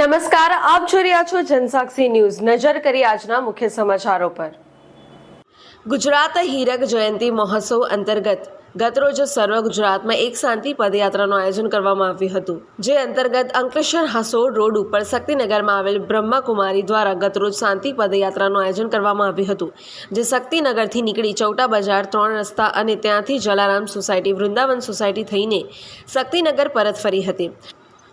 નમસ્કાર, આપ જોઈ રહ્યા છો જનસાક્ષી ન્યૂઝ। નજર કરી આજના મુખ્ય સમાચારો પર। ગુજરાત હીરક જયંતિ મહોત્સવ અંતર્ગત ગતરોજ સર્વ ગુજરાતમાં એક શાંતિ પદયાત્રાનું આયોજન કરવામાં આવ્યું હતું, જે અંતર્ગત અંકલેશ્વર હાસોડ રોડ ઉપર શક્તિનગરમાં આવેલ બ્રહ્માકુમારી દ્વારા ગતરોજ શાંતિ પદયાત્રાનું આયોજન કરવામાં આવ્યું હતું, જે શક્તિનગરથી નીકળી ચૌટા બજાર, 3 રસ્તા અને ત્યાંથી જલારામ સોસાયટી, વૃંદાવન સોસાયટી થઈને શક્તિનગર પરત ફરી હતી।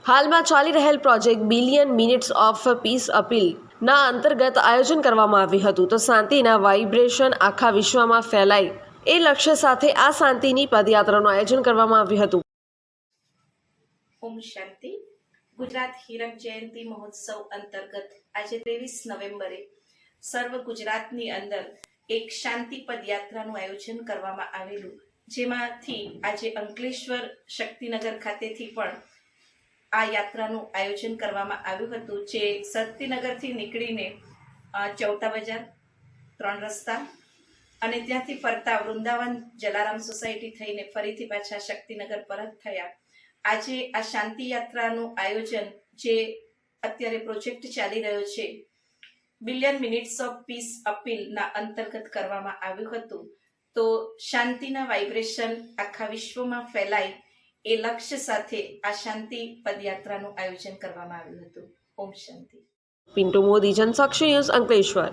હાલમાં ચાલી રહેલ project billion minutes of piece appeal ના અંતર્ગત આયોજન કરવામાં આવ્યું હતું, તો શાંતિના વાઇબ્રેશન આખા વિશ્વમાં ફેલાય એ લક્ષ્ય સાથે આ શાંતિની પદયાત્રાનું આયોજન કરવામાં આવ્યું હતું। ઓમ શાંતિ। ગુજરાત હીરક જયંતિ મહોત્સવ અંતર્ગત આજે 23 નવેમ્બરે સર્વ ગુજરાતની અંદર એક શાંતિ પદયાત્રાનું આયોજન કરવામાં આવેલું, જેમાંથી આજે અંકલેશ્વર શક્તિનગર ખાતેથી પણ આ યાત્રાનું આયોજન કરવામાં આવ્યું હતું, જે શક્તિનગરથી નીકળીને ચૌટા બજાર, 3 રસ્તા અને ત્યાંથી ફરતા વૃંદાવન જલારામ સોસાયટી થઈને ફરીથી પાછા શક્તિનગર પરત થયા। આજે આ શાંતિ યાત્રાનું આયોજન જે અત્યારે પ્રોજેક્ટ ચાલી રહ્યો છે બિલિયન મિનિટ્સ ઓફ પીસ અપીલના અંતર્ગત કરવામાં આવ્યું હતું, તો શાંતિના વાઇબ્રેશન આખા વિશ્વમાં ફેલાય એ લક્ષ્ય સાથે આ શાંતિ પદયાત્રાનું આયોજન કરવામાં આવ્યું હતું। ઓમ શાંતિ। પિન્ટુ મોદી, જનસાક્ષી ન્યૂઝ, અંકલેશ્વર।